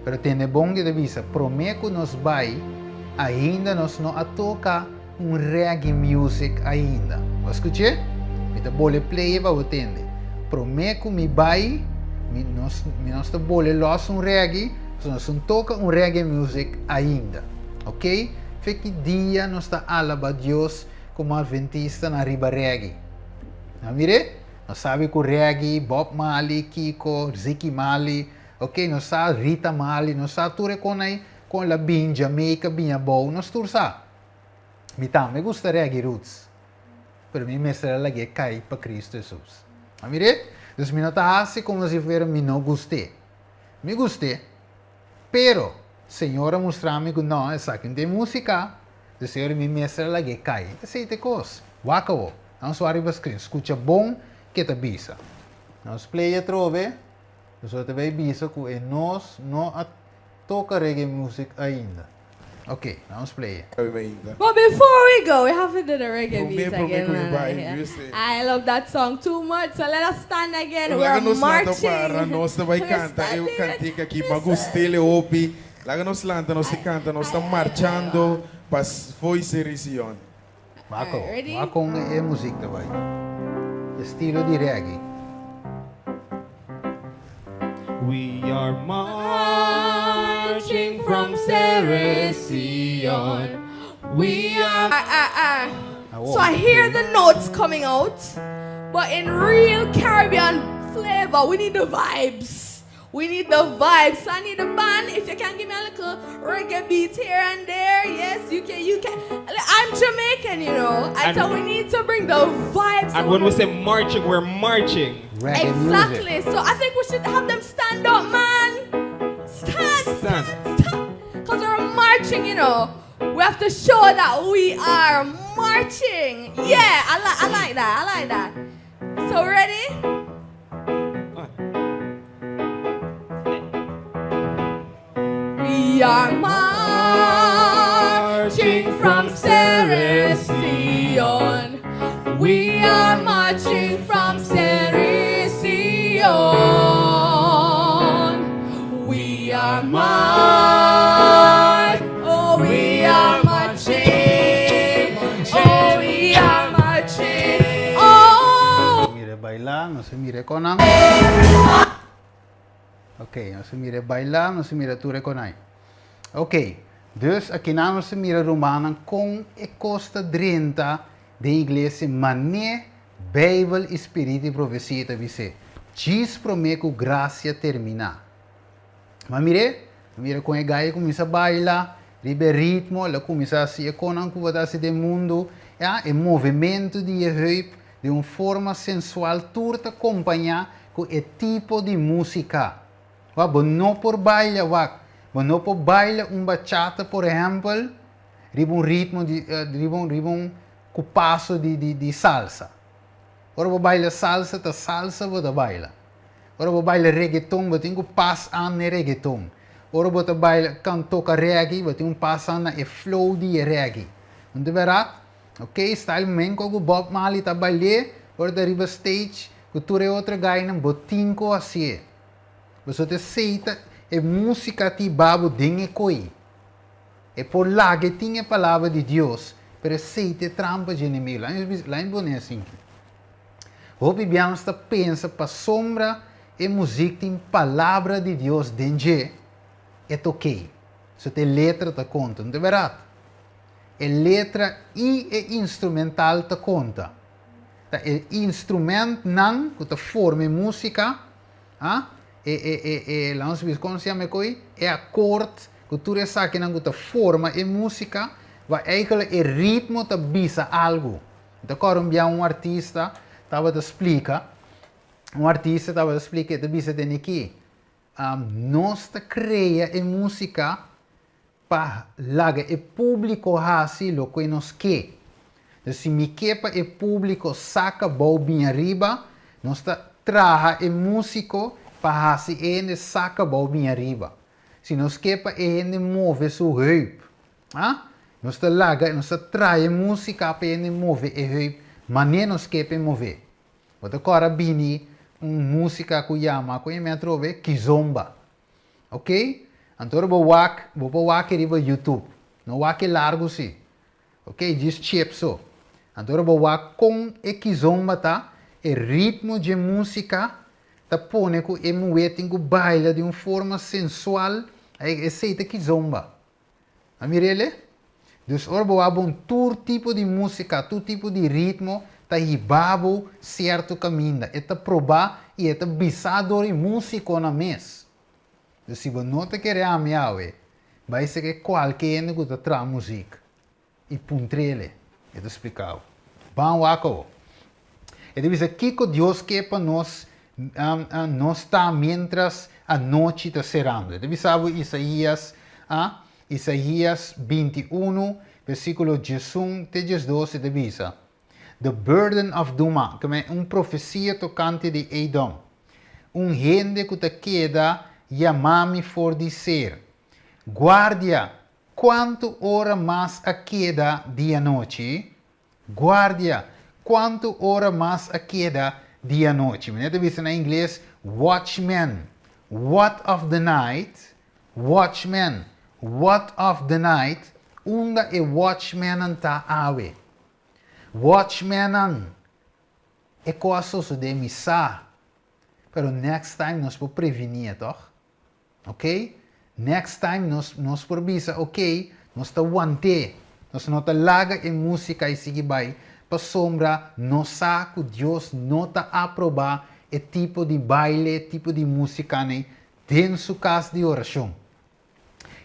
Pero tem bom que avisa, prometo nos vai, ainda nós não a tocar reggae music ainda. Escute? Me dá bole play para entender. Prometo me vai, nós tá bole los reggae, nós não toca reggae music ainda. Ok? Fique dia nós tá alaba Deus como adventista na riba reggae. Mire? Nós sabe que o reggae, Bob Marley, Kiko, Ziggy Marley, ok? Nós sabe Rita Marley, nós sabe tudo com a bin Jamaica, binha boa, nós tudo sabe. Me gusta reggae roots, pero me mestra la que cai para Cristo Jesus. Mire? Então, me não tá assim como se fosse me não gostei. Me gostei, pero Senhora mostrar-me que não, essa aqui tem música, o Senhor me mestra la que cai. Essa é a coisa. Wakawo. Não só arriba screen, escuta bom que te bisa. Nós play trove, nós também bisa que nós não toca reggae music ainda. Ok, vamos play. But before we go, we have to do the reggae beat again. Again. I love that song too much, so let us stand again. We're marching. Nós vai cantar, eu cantei aqui, mas gostei le opi. Lá nós lanta, nós canta, nós estamos marchando para foi serição. Vá com a música também. Estilo de reggae. We are marching from Ceresion. We are. So I hear the notes coming out, but in real Caribbean flavor, we need the vibes. We need the vibes. So I need a band. If you can give me a little reggae beat here and there, yes, you can. I'm Jamaican, you know. I thought we need to bring the vibes. And when we say marching, we're marching. Reggae Exactly. music. So I think we should have them stand up, man. Stand. Because we're marching, you know. We have to show that we are marching. Yeah, I like that. I like that. So ready? We are marching from Ceresion. We are marching from Ceresion. We are marching. Oh, we are marching. Oh, we are marching. Oh. Mire bailar, no se mire con am. Ok, não se mira bailar, não se mira tudo com aí. Ok, dus aqui não se mira romana com a costa 30 da igreja mané, Bíblia, Espírito e Profecia te dizer. Diz prometo graça terminar. Mas mira com a gaia começa a bailar, ribe ritmo, ela começa a se conectar com o mundo, é movimento de heup, de uma forma sensual, tudo acompanhar com o tipo de música. Não por bailar, não por bailar bachata, por exemplo, riba ritmo de com passo de salsa. Ora vou bailar salsa, vou bailar. Ora vou bailar reggaeton, vou ter um passo an reggaeton. Ora vou bailar toca reggae, vou ter um passo an flow de reggae. Não é verdade? Ok, style men com o Bob Marley tá bailando, ora da riba stage, que tu é outra gaina, botinco assim. Você te aceita a música que babo dinhe coi. E por lá que tinha a palavra de Deus, para aceita trampa de inimigo. Lá em Boné assim. O Bibiano está pensa para sombra e música tem palavra de Deus dentro. É ok. Você tem letra te conta, não é verdade? A letra e o instrumental te conta. O instrumento não que forma música, lá como se chama coi, é acorde que tu sabe que forma e música, vai eigenlijk o ritmo te bisa algo. Então, quando um artista estava te explica, te bisa de aqui, nós te cria a música para laga o público assim lo que nos quer. Então, se me quepa o público saca bom bem arriba, nós te traga o músico para se ele saca bom bem arriba. Se nos quepa ele move seu heup, nós te laga, nós te traz música para ele move o heup, mas nem nos quepa mover. Então agora bini música que chama, que me trove kizomba. Ok? Então, vou wak riba YouTube. Não wak largo sim. Ok? Diz chip so. Então, vou wak com e kizomba tá? E ritmo de música tá pone com e muetingo baila de uma forma sensual. É seita kizomba. Amirele? Dus orbo abon todo tipo de música, todo tipo de ritmo, tá ribabo certo caminho. É tá probar e é tá bisador e músico na mes. Dus se você não te quer ameaçar, vai ser que qualquer um que tá música. E puntrele, é tá explicado. Bom, waco. É de dizer que Deus quer para nós, nós está mientras a noite está cerrando. É de dizer Isaías, Isaías 21, versículo 11 até 12, de dizer: The burden of Duma, que é uma profecia tocante de Edom. Gente que te queda, chamame for dizer: Guardia, quanto hora mais a queda dia-noite? Guardia, quanto hora mais a queda dia-noite? Deve dizer em inglês: Watchman, what of the night? Watchman, what of the night? Unda e watchman anta awe. Watchman é coisa de missa. Pero next time nós podemos prevenir, toch? Ok? Next time nós podemos ok, nós está wante, nós não está laga em música e sigue vai, para sombra, nós sabe que Deus não está aprovar e tipo de baile, tipo de música, né? Dentro sua casa de oração.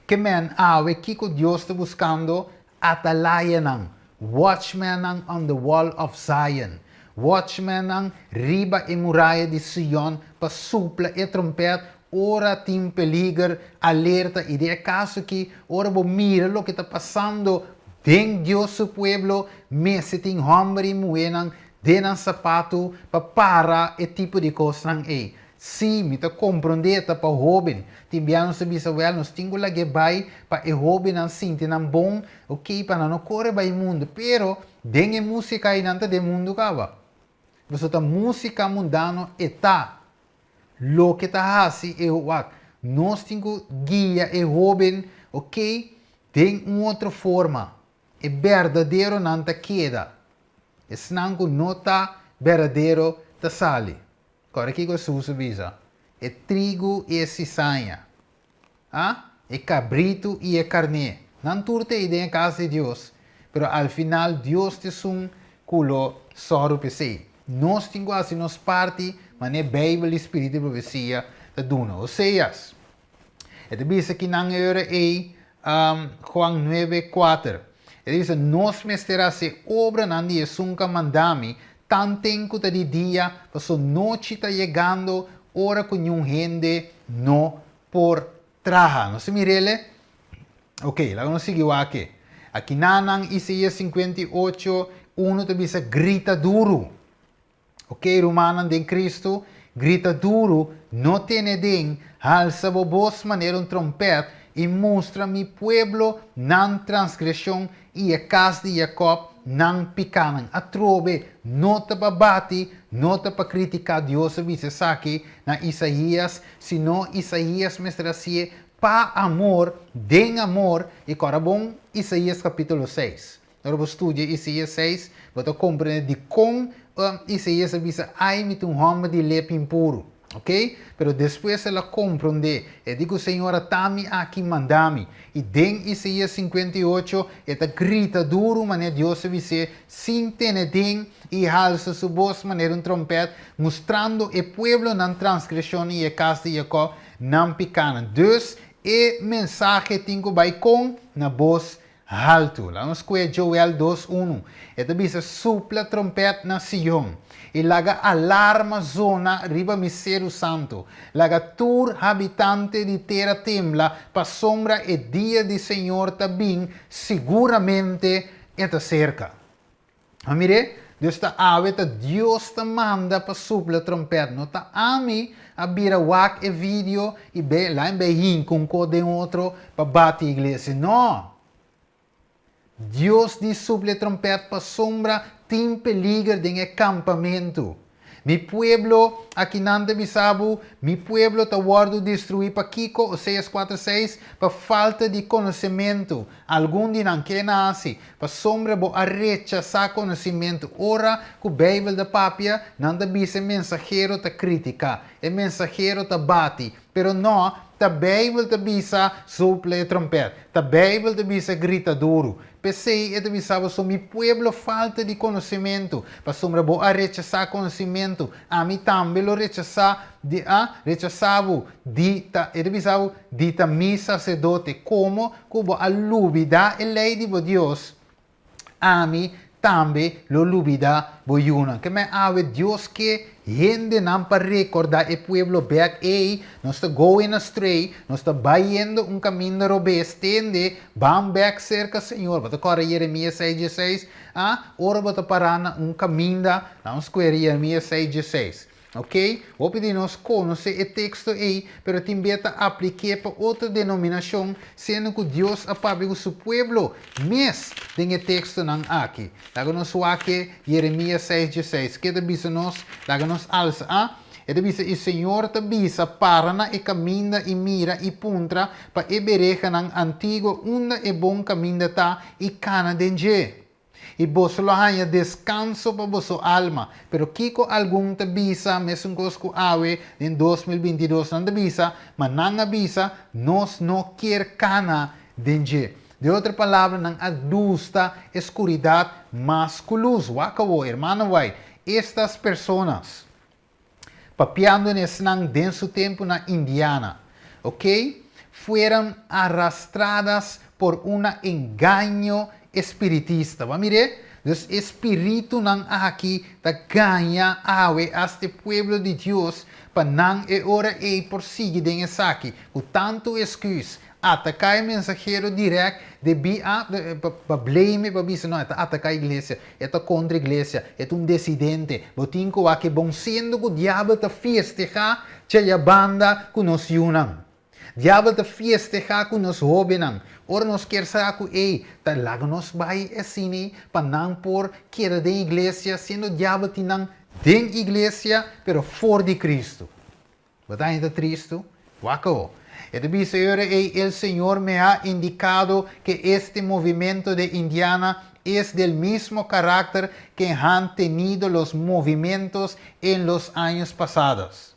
Que men, o que Deus está buscando? Atalaya nang, watchman nang on the wall of Zion. Watchman nang riba e muralha de Sion, para supla e trompete, ora tem peligro, alerta, e de caso que, ora vou mira o que está passando, den Deus seu pueblo, me se tem homem e mulher nang, denan sapato, para e tipo de coisa nang e. Si, me está compreender para jovem, timbiano se bisa well, nos tingo lagi bay, para e jovem ang sinti ng bom, ok, para não corre bay mundo, pero, den música e nanta de mundo kaba. Você tá música mundano eta. Lo que tá assim é o que nós temos guia e jovem, ok? Tem uma outra forma. É verdadeiro não tá queda. É senão não tá verdadeiro tá sali. Agora que você usa visa? É trigo e cisanha. É cabrito e é carne. Não turte ideia em casa de Deus. Pero al final Deus te sum culo soro pesei. Nós temos assim nos parte, mas é Bíblia, Espírito e Profecia da Duna. Ou seja, é de bisa que não é Juan 9:4. É de bisa, nós mesterá se obra não dia sunca mandami, tanto que de dia, passo noite está chegando, hora com um gente não por traja. Não se mirele? Ok, lá vamos seguir aqui. Aqui nanang Isaías 58, 1 te bisa grita duro. Ok, Romanan de Cristo, grita duro, não tem den, alça voz maneira um trompete e mostra mi pueblo nan transgressão e a casa de Jacob nan picanan. A trove, não te babati, não te para criticar Deus, vise aqui na Isaías, senão Isaías mestra se pa amor, den amor, e corabon Isaías capítulo 6. Agora você estuda Isaías 6, você compreende de como Isaías avisa, ai me um homem de lepe impuro, ok? Pero depois ela compreende, e digo, Senhor, tami aqui mandami, e den Isaías 58, ela grita duro, mané Deus avisa, sin den, e alça sua voz, maneira um trompete, mostrando o pueblo na transgressão e a casa de Jacob não picana. Dus, e mensagem tingo vai com na voz alto. Lá nos escuta Joel 2:1. Ito bisa supla trompete na Sion. E laga alarma zona riba misero santo. Laga tur habitante de terra tembla pa sombra e dia de Senhor tabing seguramente ita cerca. Amire, Deus ta awe ta Deus ta manda pa supla trompete. No ta ami a bira wak e video e be lá em behin com code outro pa bate igreja. No. Deus de suple trompete para sombra tem peligro de acampamento. Mi pueblo, aqui nante bisabu, mi pueblo ta guardo destruir pa Kiko, Oséias 4:6, pa falta de conhecimento. Algum de não quer nasce, pa sombra bo a rechazar conhecimento. Ora, com Bíblia da papia, nanda bisa mensagero ta critica, e mensagero ta bate, pero não, ta Bíblia ta bisa sople trompete, ta Bíblia ta bisa grita duro. Pensei e bisava so mi pueblo falta de conhecimento, pa sombra bo a rechazar conhecimento. A mim também lo rechazava de ta mi sacerdote, como cubo a lubida e lei di bo Dios. A mim também lo lubida bo yuna. Que me ave Dios que gente não para recordar o pueblo back, nós está going astray, nós está vayendo caminho robês, tende, vamos back cerca, Senhor. Bata cora Jeremias 6:16, ora bata parana caminho, vamos escolher Jeremias 6:16. Ok? Vou pedir nós conhecer o texto aí, pero também aplicar para outra denominação, sendo que Deus apaga o seu pueblo, mas tem o texto não aqui. Laga nós aqui, Jeremias 6:16. Que te bisa nós, laga nós alça, e te bisa o Senhor te bisa para na e caminha e mira e puntra para e bereja ng antigo unda e bom caminho ta e cana denje. E vos lo hanya descanso para vosso alma. Pero kiko algum te bisa, mesmo cosco awe, em 2022 não te bisa, mas não bisa, nós não quer cana denje. De outra palavra, não adusta escuridade masculus. Wakawo, hermano, vai. Estas personas, papiando nesse denso tempo na Indiana, ok? Fueron arrastradas por engano espiritista. Vamos ver? Os espírito não aqui ta ganha awe a este pueblo de Deus para não e ora e por seguir den aqui. Com tanto excuse, atacar o mensageiro direto de para blame para bisa não atacar a igreja, é contra a igreja, é dissidente. Botinco aqui bom sendo que o diabo ta festejar, que a banda que nos unam. Diabo te festeja com nos jovens. Ora nos quer saber ta lago nos vai assim para não por querer da igreja, sendo diabo tinang den igreja, pero for de Cristo. Batalha de Cristo, waco. E de bisagora el Señor me ha indicado que este movimiento de Indiana es del mismo carácter que han tenido los movimientos en los años pasados.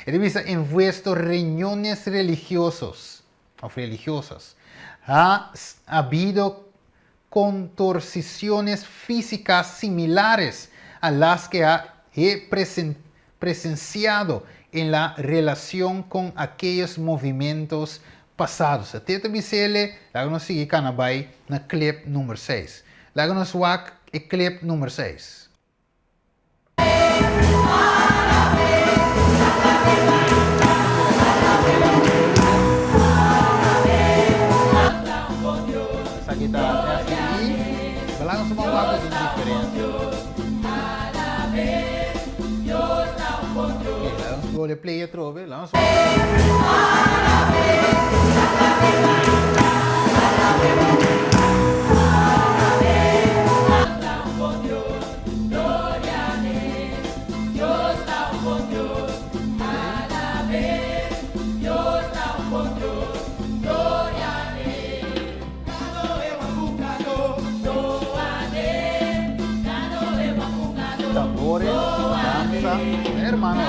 En vuestras reuniones religiosas ha habido contorsiones físicas similares a las que he presenciado en la relación con aquellos movimientos pasados. Até te bisele, láganos sigue canabay na clip número 6. Láganos wak e clip número 6. Kita así, hablamos un poco de diferencia. Vamos a play otro vez, vamos tambores, danza, hermano,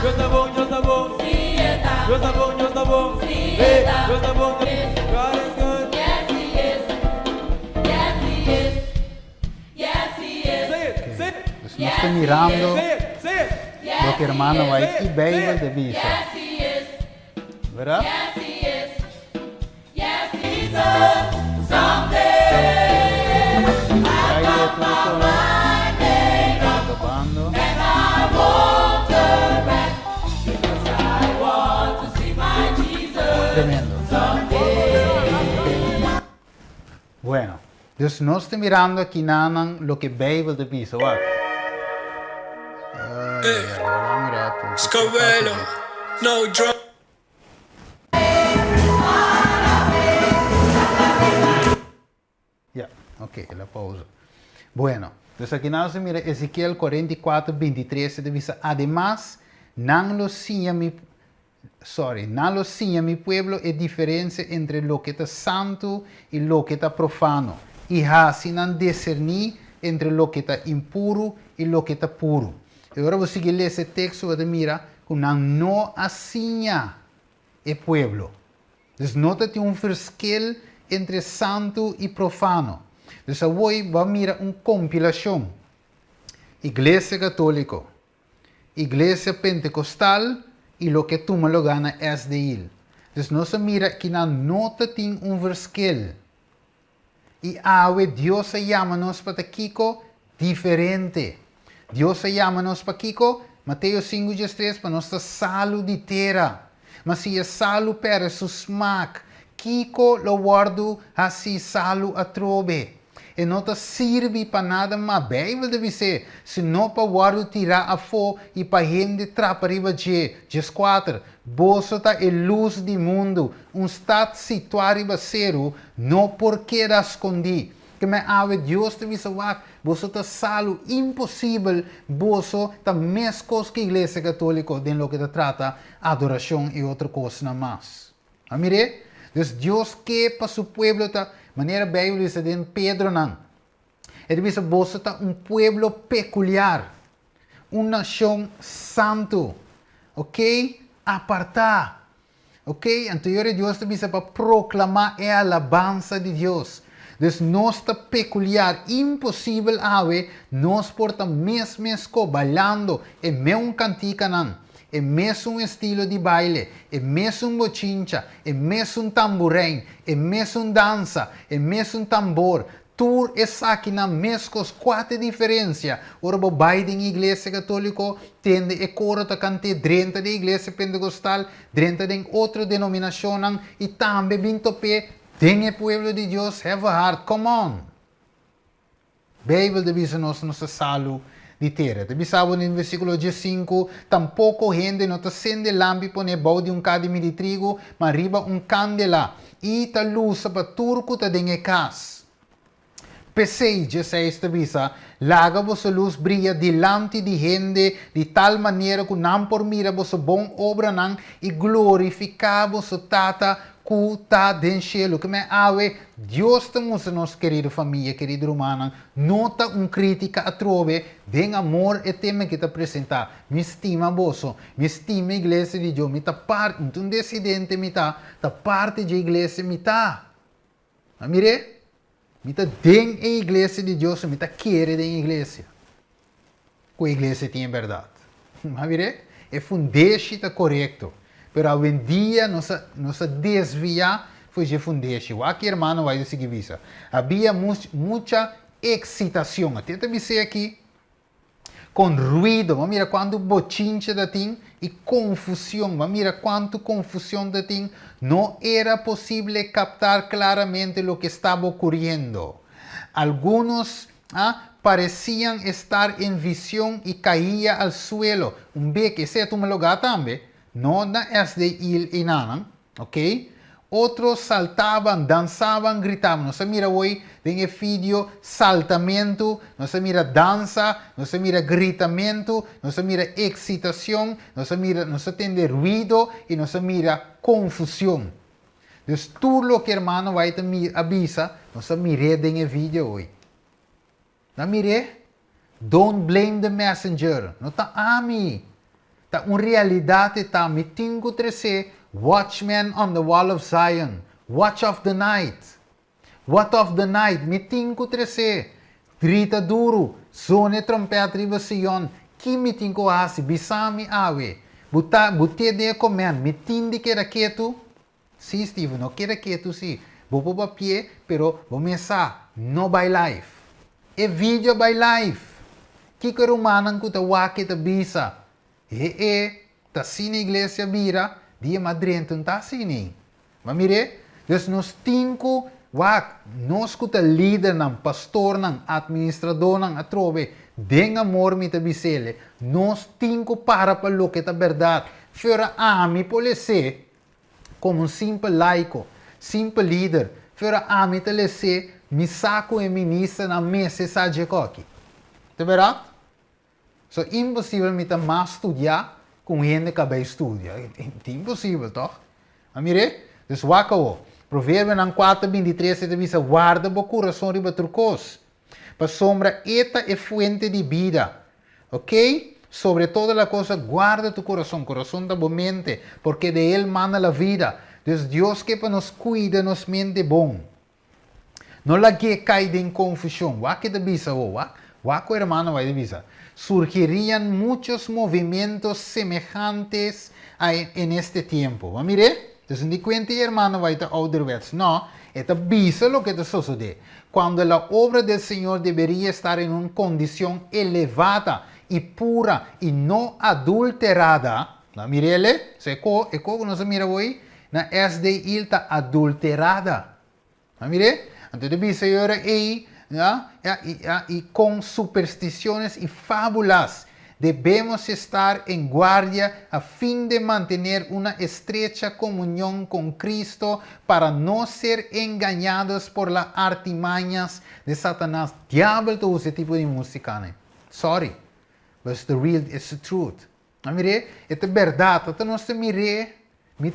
Deus tá bom, Deus tá bom. Deus tá bom, Deus tá bom. Ei, Deus tá bom. God is good. Yes, He is. Yes, He is. Yes, He is. Say it, say it. Entonces, no estoy mirando Say it, say it. lo que hermano va a ir y Bible de visa. Yes, He is. ¿Verdad? Yes, He is. Yes, Jesus. Someday Ahí I es got my mind made up acabando. and I won't turn back because I want to see my Jesus Tremendo. someday. Bueno, Dios no está mirando aquí nada lo que Bible de visa. What? Scovelo, no drum. Ya, ok, la pausa. Bueno, entonces aquí nada se mira Ezequiel 44, 23, dice, además, nan lo siña mi pueblo es diferencia entre lo que está santo y lo que está profano. Y así nan discernir entre lo que está impuro y lo que está puro. Y ahora vos sigue ese texto de mira, que nan no asiña el pueblo. Entonces, nótate un verschil entre santo y profano. Entonces, hoy va a mirar una compilación. Iglesia católica, iglesia pentecostal y lo que tú me lo gana es de él. Entonces, no se mira que no nótate un verschil. Y ahora Dios se llama nos para Kiko diferente. Dios se llama nos para Kiko, Mateo 5:3, para nuestra salud de tierra. Mas se é salo para su smack, Kiko lo guardo assim salo a trobe. E não te serve para nada mais Bíblia deve ser, senão para guardo tirar a fo e para gente trapa riba de 4. Bolso tá é luz do mundo, estado situado riba zero, não porque era escondi. Que me ave Deus te visa wak, bolso tá salo impossível, bolso tá mescos que a igreja católica den lo que te trata adoração e outra coisa nada mais. Amire? Então Deus quer para su pueblo tá maneira Bíblia diz den Pedro não. Ele diz bolso tá pueblo peculiar, nação santo, ok? Apartar, ok? Então Deus te diz para proclamar a alabança de Deus. Então, nós está peculiar, impossível haver, nós porta mesmo bailando, é mesmo cantica não, é mesmo estilo de baile, é mesmo bochincha, é mesmo tamborim, é mesmo dança, é mesmo tambor. Tur é aqui na mescos quatro diferença. Ora, o baile em igreja católica tende a coro a cantar dentro da igreja pentecostal, dentro de outra denominação, e também vinto pé. Tem o pueblo de Deus, have a heart, come on. Bíblia diz nos salo de terra. Diz no versículo 15, tampouco gente não te acende lampi pone bau de cadime de trigo, mas riba candela, e ta luz para turco ta dengue cas. P6, 16 te visa, laga vossa luz brilha delante de gente de tal maneira que não por mira vossa bom obra não e glorificar vossa tata que está dentro do cielo. Que me ave, Deus temos nossa querida família, querida romana, nota crítica a trove, den amor e tema que te apresentar. Me estima vosso, me estima a igreja de Deus, me ta parte, um decidente me ta parte da igreja me ta. Amire? Me ta den a igreja de Deus, me ta querer da igreja. Que a igreja tem verdade. Amire? É fundeixe tá correto. Pero hoje em dia, nossa desvia foi de fundeixe. O aqui, irmão, vai seguir visa. Havia muita excitação. Até te dizer aqui, com ruído. Vamos mirar quanto bochincha da tem e confusão. Vamos mirar quanto confusão da tem. Não era possível captar claramente o que estava ocorrendo. Alguns pareciam estar em visão e caía ao suelo. Beque, esse é o meu lugar também. Não é de il e nanang, ok? Outros saltavam, dançavam, gritavam. Nós mira hoje, tem o vídeo saltamento, nós mira dança, nós mira gritamento, nós mira excitação, nós tem ruído e nós mira confusão. Então, tudo o que irmão vai te avisa, nós mire tem o vídeo hoje. Não mire? Don't blame the messenger. Não está ami. Ta una realidade ta mi tingo trese watchman on the wall of Zion. Watch of the night. What of the night? Mi tingo trese. Grita duro. Zone trompeta riba Sion. Ki mi tingo asi. Bisami awe. Butte de comen. Mi tindi que era quieto. Sì, Steve, no quiere quieto, sì. Bobo ba pie, pero bo mesa. No by life. E video by life. Kiko rumanan ko ta wake ta bisa. Ta sine iglesia bira, dia madrenten ta sine. Ma mire, dus nos tinko wak, nos ko ta leader ng pastor ng administrador ng atrobe, den amor mi ta bisele, nos tinko para palo que ta verdad. Fora ami polese, como un simple laico, simple leader, fora ami ta lese, mi saco e ministra na mese sa jekoki. Te verá? So, impossível me tá mais estudar com gente que vai estudar. É impossível, toch? Amire? Dus wakawo. Provérbio ng 4:23 te dice, guarda bo coração riba turcos. Pa sombra eta é fuente de vida. Ok? Sobre toda la cosa, guarda tu corazón. Corazón da bo mente. Porque de él mana la vida. Dus Dios que pa nos cuida, nos mente bom. No la que cae en confusión. Wake te bisa, wako hermano vai de bisa. Surgirían muchos movimientos semejantes en este tiempo. Mire, entonces ni cuenta hermano va a estar ouderwets. No, esto visa lo que te sucede. Cuando la obra del Señor debería estar en una condición elevada y pura y no adulterada. Mirele, eko no se mira hoy, na SDI está adulterada. Mire, antes de visa ahora ahí. Y con supersticiones y fábulas debemos estar en guardia a fin de mantener una estrecha comunión con Cristo para no ser engañados por las artimañas de Satanás. Diablo todo ese tipo de música. Sorry, but it's the real, it's the truth. Mire, esta es verdad. Esta no se mire, no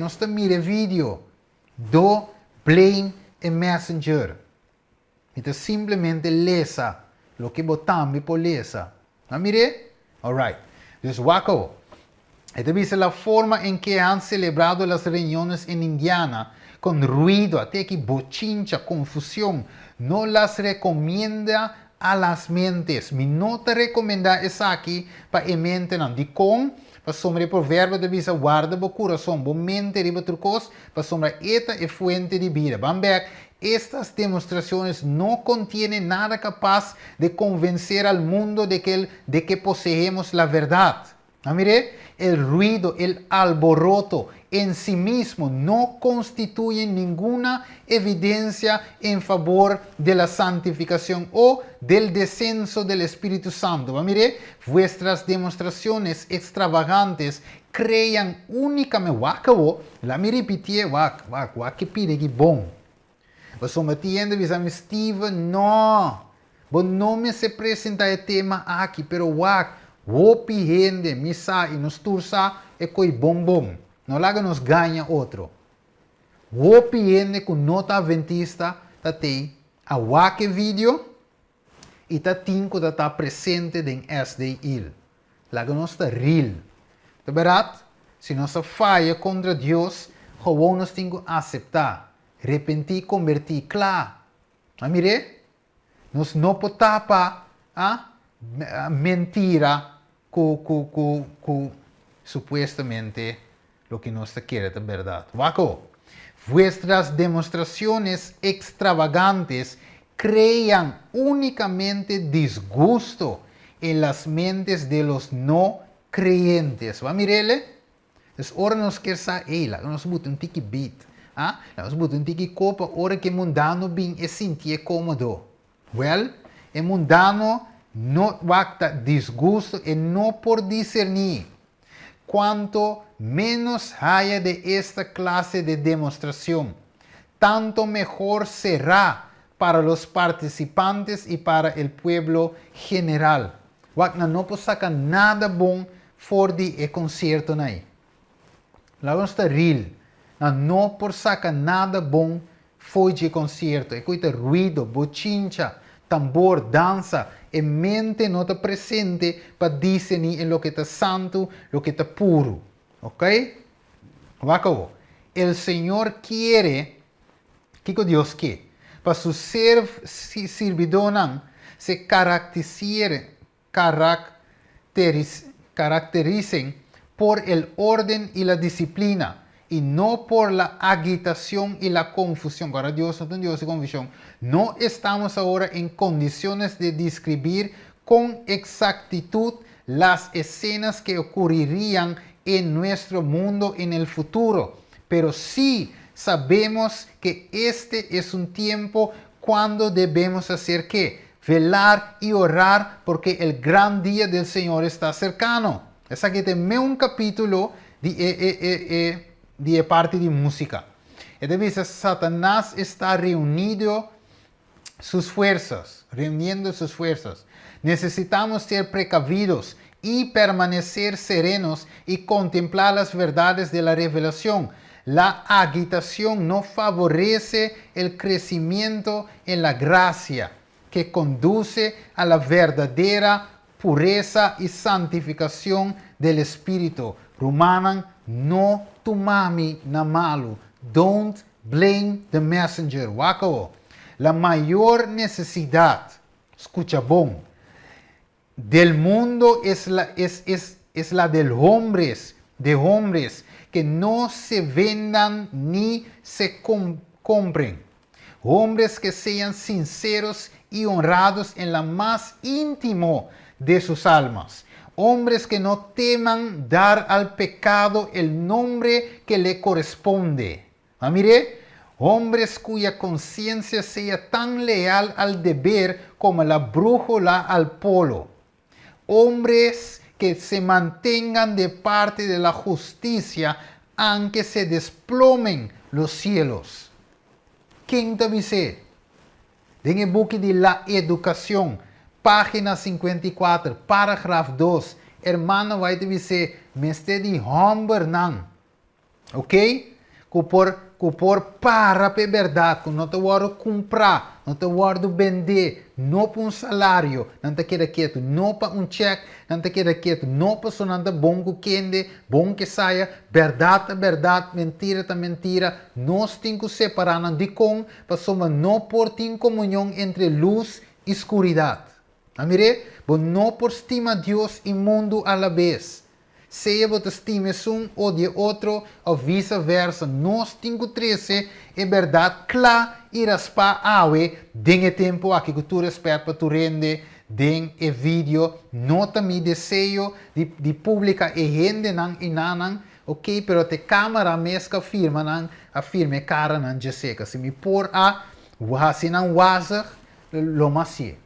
se mire video. Do blame a messenger. Então simplesmente lesa lo que botamos por lesa. Mire? Alright. Entonces, wako. Esta dice la forma en que han celebrado las reuniones en Indiana, con ruido, até que bochincha, confusión, no las recomienda a las mentes. Mi no te recomienda esa aquí para mente, no. Di con, para sombra proverbio de visa, guarda bo corazón, bo mente, riba trucos, para sombra esta es fuente de vida. Van back. Estas demostraciones no contienen nada capaz de convencer al mundo de que poseemos la verdad. Mire, el ruido, el alboroto en sí mismo no constituyen ninguna evidencia en favor de la santificación o del descenso del Espíritu Santo. Mire, vuestras demostraciones extravagantes crean únicamente, la me repetir, que pide que bom. Você me entende, você Steve, não. Você não me se apresenta o tema aqui, pero wopi gente, misa e nos tursa é coi bom. Não laga nos ganha outro. Wopi gente com nota adventista, tá tem a wake vídeo e tá tinko tá presente em SDI. Laga nos tá real. Tá verdade? Se nossa falha contra Deus, gewoon nos tinko aceitar. Repentir, convertir, claro. Mire, nos no potapa mentira supuestamente lo que nos quiere de verdad. Waco, vuestras demostraciones extravagantes crean únicamente disgusto en las mentes de los no creyentes. ¿Va, mirele? Es hora nos quer sair, nos botar un tiki beat. Nós botamos que copa hora que mundano bem e sentir cômodo. Well, o mundano não basta desgosto e não por discernir. Quanto menos haya de esta clase de demostração, tanto mejor será para los participantes y para el pueblo general. Wagner não pode sacar nada bom fora de concierto aí. Lá está real. Não por sacar nada bom foi de concerto. É coisa ruído, bochincha, tambor, danza, en mente no está presente para discernir en lo que está santo, lo que está puro. ¿Ok? Wacabo. El Señor quiere, ¿qué Dios quiere? Para su servidor se caractericen por el orden y la disciplina y no por la agitación y la confusión. Ahora Dios no tiene Dios y confusión. No estamos ahora en condiciones de describir con exactitud las escenas que ocurrirían en nuestro mundo en el futuro, pero sí sabemos que este es un tiempo cuando debemos hacer ¿qué? Velar y orar porque el gran día del Señor está cercano. Es aquí también un capítulo de parte de música. Es decir, Satanás está reuniendo sus fuerzas. Necesitamos ser precavidos y permanecer serenos y contemplar las verdades de la revelación. La agitación no favorece el crecimiento en la gracia que conduce a la verdadera pureza y santificación del Espíritu. Romanan no tumami na malo. Don't blame the messenger. Wakao. La mayor necesidad, escucha bon, del mundo es la de hombres que no se vendan ni se compren. Hombres que sean sinceros y honrados en la más íntimo de sus almas. Hombres que no teman dar al pecado el nombre que le corresponde. Mire, hombres cuya conciencia sea tan leal al deber como la brújula al polo. Hombres que se mantengan de parte de la justicia aunque se desplomen los cielos. ¿Quién te dice? En el book de la educación, página 54, parágrafo 2, hermano, vai te dizer, me esté de hombre nan. Ok? Por para a verdade, que não te vou comprar, não te vou vender, não para um salário, não te queda quieto, não para um cheque, não te queda quieto, não para sonante bom que quende, bom que saia, verdade é verdade, mentira é mentira, nós temos que separar de com, para somos não por ter comunhão entre luz e escuridade. Amire, não por estima Deus e mundo a la vez. Seja você estima um ou de outro, ou vice-versa. Nós temos 13, é verdade, clara e raspar awe, den tempo aqui que tu respeita para tu rende, den e vídeo, nota mi desejo de publicar e rende nan e nanan, ok, pero te câmera mesca firma nan, afirme cara nan Jessica. Se me por a, wasi nan wazag, lo macie.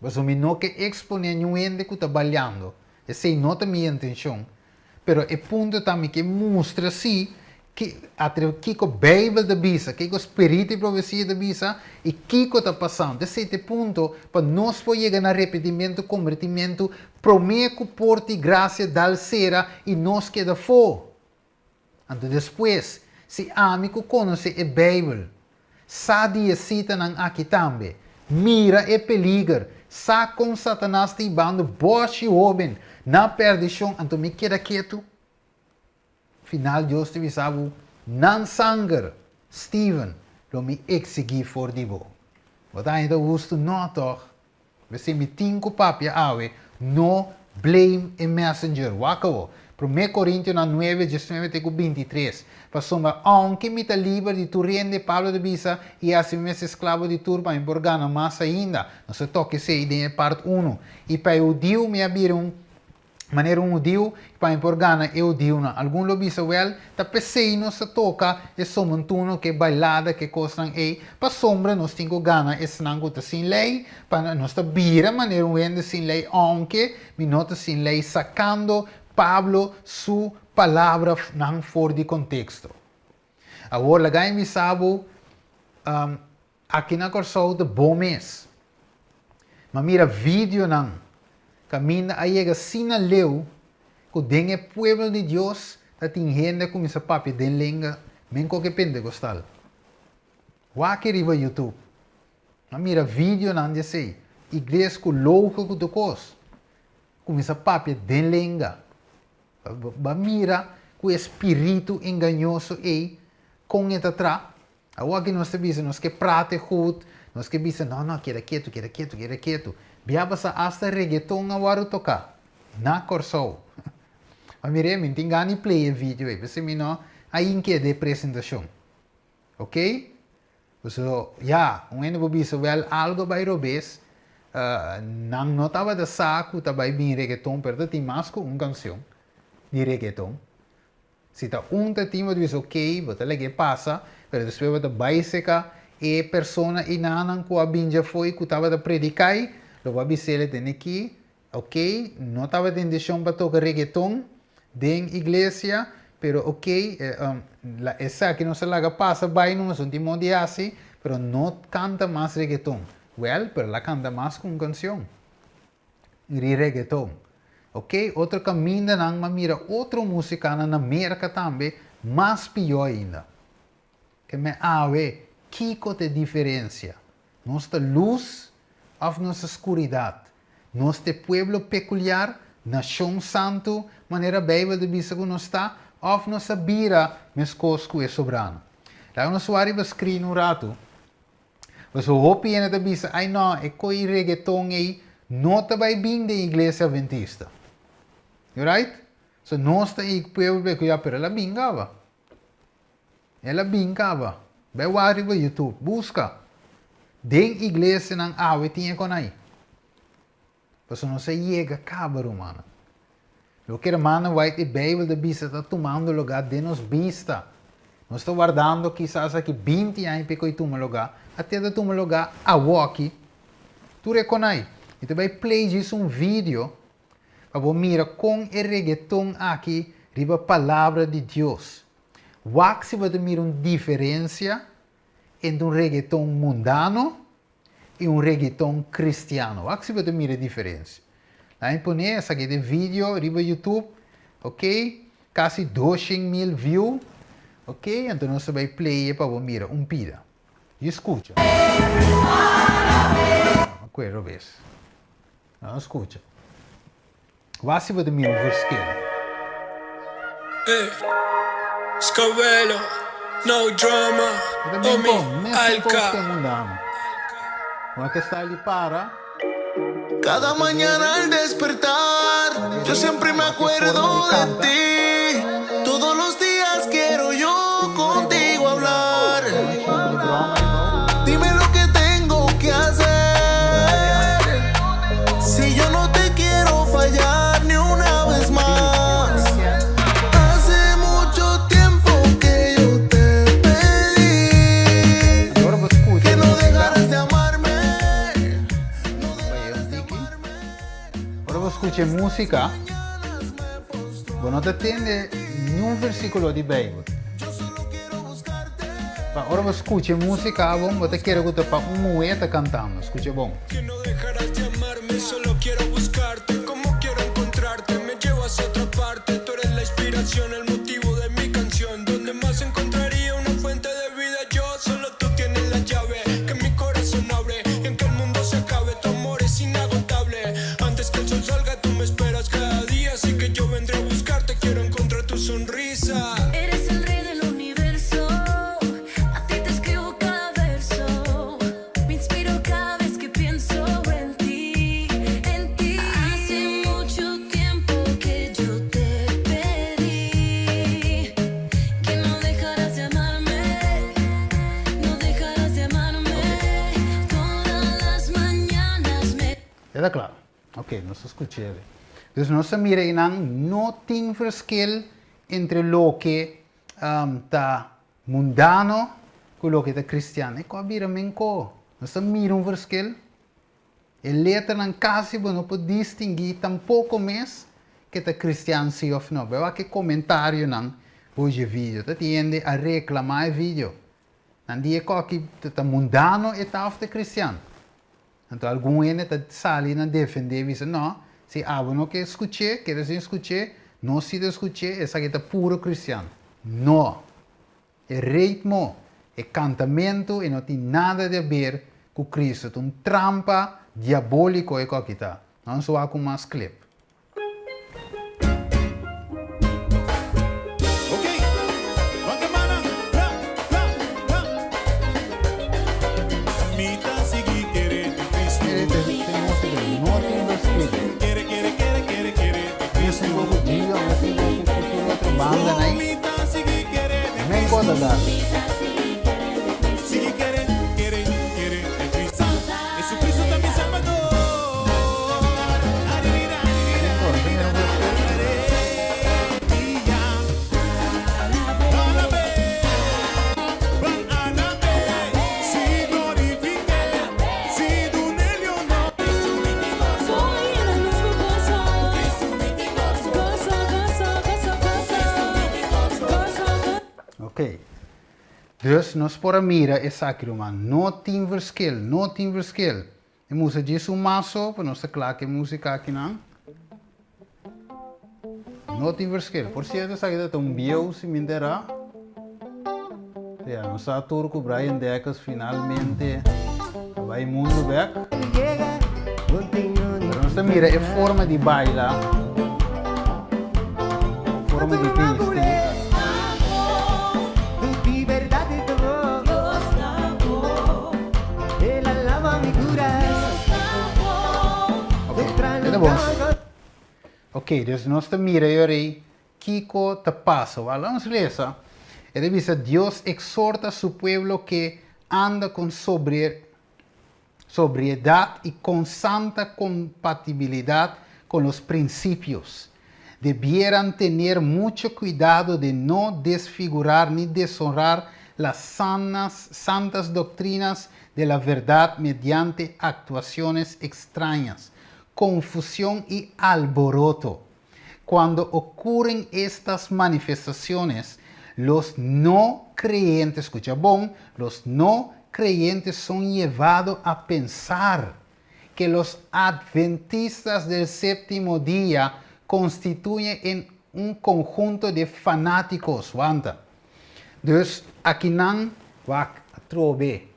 Mas o me não que exponer ninguém que está trabalhando. Essa não é a minha intenção. Pero o ponto também que mostra assim que a Bíblia da Bisa, que o Espírito e profecia da Bisa e que está passando. Esse é o ponto para nós poder chegar no arrependimento, convertimento, prometo por ti graça dal cera e nós queda fora. Então depois, se amigo conhece a Bíblia, sabe a cita aqui também. Mira e peligro. Sa com Satanás te bando, boche oben, na perdição, então me queda quieto. Final, Deus te visava, nan sanger, Steven, lo me exigir for dibo. Wat ainda gusto não toch? Você me tinco papia awe, no blame a messenger, wakao. 1 Coríntios 9, 19-23. Passoma, aunque me está livre de tu rende Pablo de Bisa e assim mesmo escravo de turma em Borgana, mas ainda, não se toque se ideia parte 1. E para o Dio me abriram maneira Dio, para em Borgana eu Dio na. Algum lobista well, tá pensei não se toca, é só montuno que bailada que costam aí, para sombra nós temos gana, é senango tá sem lei, para nós tá bira maneira wende sem lei, aunque me nota sem lei sacando Pablo su palavra não fora de contexto. Agora, lagay mi sabo, aqui na corso de bom mês. Mas mira vídeo não. Caminha a chega sina leu, que den é pueblo de Deus, que tem gente com essa papi den lenga, men ko que pentecostal. Waki riba YouTube. Ma mira vídeo não de sei. Igreja com louco com do cos. Começa papia den lenga. Ba mira com espírito enganoso e com eta tra. Agora que nós te nós que prate goed, nós que bisa não, queda quieto. Biaba sa hasta reggaeton agora tocar. Na corso. Mas mire, me engani play vídeo aí, você me não aí que de apresentação. Ok? So, ja, ano bisa wel algo by robes. Nang notava da saco também bem reggaeton, pero tem mais com canção de reggaeton. Se tá tema diz ok, bota lege passa, pero depois bota baiseca e persona inanan ko abinja foi que tava da predicai, lo va bisele tem aqui, ok, não tava de intenção para tocar reggaeton den igreja, pero ok, essa que não se laga passa vai não é um timo de assim, pero não canta mais reggaeton. Well, pero la canta más con canción. Y reggaeton. Ok? Outro caminho nang mamira outro música na América também, mais pior ainda. Que me ave, kiko de diferença. Nossa luz ou nossa escuridade. Nosso pueblo peculiar, nação santo, maneira bíblia de bisa que nós está, ou nossa bira, mescosco e sobrano. Lá nós vamos escrever um rato. Mas o hopi na tabisa, ai não, é coi reggaeton aí, não vai bem da igreja adventista. You right? So, nós está aí, pueblo, pero ela bingava. Ela bingava. Vai lá no YouTube, busca. Den igreja ng awe tinha com aí. Mas não se chega, cabro, mano. Lo que a mano vai ter Bíblia da bisa, está tomando lugar de nos vista. Nós estamos guardando quizás aqui 20 anos para que tome lugar, até de tomar lugar a walkie. Tu reconhece? E tu vai play um vídeo para você mirar com o reggaeton aqui, riba a palavra de Deus. Wax se você mirar uma diferença entre um reggaeton mundano e um reggaeton cristiano. Wax se você mirar a diferença. Lá em Pune, essa aqui de vídeo, riba YouTube, ok? Quase 200.000 views. Ok? Então nós vamos play para você mirar pida. E escuta. Quello vez. Não escuta. Vai se você mirar versículo. Scovelo, no drama, homie, Alca. Uma que está ali para. Cada mañana al despertar, yo siempre me acuerdo de ti. Todos los días quiero yo contigo hablar. Dime lo que tengo que hacer. Si yo no te quiero fallar ni una vez más. Hace mucho tiempo que yo te pedí que no dejaras de amarme. Ora você escuta música. Você não entende nenhum versículo de Bíblia. Ora você escuta música, você quer que para moeda cantando. Escuta bom. Que no dejarás de amarme, solo quiero buscarte. Como quiero encontrarte, me llevas a otra parte. Tú eres la inspiración, el motivo de mi canción. Donde más encontraría una fuente de vida, yo solo tú tienes la llave. Que mi corazón abre y en que el mundo se acabe. Tu amor es inagotable. Antes que el sol salga, tú me esperas cada día. Así que yo vendré a buscarte, quiero encontrar tu sonrisa. Eres el rey del universo, a ti te escribo cada verso, me inspiro cada vez que pienso en ti, en ti. Hace mucho tiempo que yo te pedí que no dejaras de amarme, no dejaras de amarme, todas las mañanas me... Está claro? Ok, nós escutamos. Então, nós miramos não tem verschil entre o que está mundano e o que está cristiano. É que nós miramos verschil. E letra não quase não pode distinguir tampouco mais que está cristiano sim ou não. Vê que comentário não hoje vídeo. Tá tende a reclamar o vídeo. Não diz que está mundano e está cristiano. Então, algum está sali na defender e diz não. Se não que escutei, quer dizer escutei, não se escutei, essa aqui está puro cristiano. Não. É ritmo, é cantamento e não tem nada a ver com Cristo, um trampa diabólico é que está. Não só com mais clip. Okay, Guatemala, Mita sigue querer de Cristo. Quiere de Cristo. Banda, né? Mita sigue querer de Nem Cristo. pode dar. Sigue quiere de Cristo. Jesucristo también Salvador. Ok. Dus nós para mira é sacro, man. Não tem verschil. E música diz maço, para nós claro que música aqui não. Não tem verschil. Por certo, sabe que um bio se me derá. Nós está turco Brian Deckers finalmente vai mundo back. Pero nós mira é forma de bailar, forma de vestir. Ok, dus nós mira aí, Kiko te passa. Vamos ler. Ele diz: Deus exorta a su pueblo que anda con sobriedad y con santa compatibilidad con los principios. Debieran tener mucho cuidado de no desfigurar ni deshonrar las santas doctrinas de la verdad mediante actuaciones extrañas, confusión y alboroto. Cuando ocurren estas manifestaciones, los no creyentes, escucha bon, los no creyentes son llevados a pensar que los adventistas del séptimo día constituyen un conjunto de fanáticos. Wanta. Dus, aqui não vai trobe.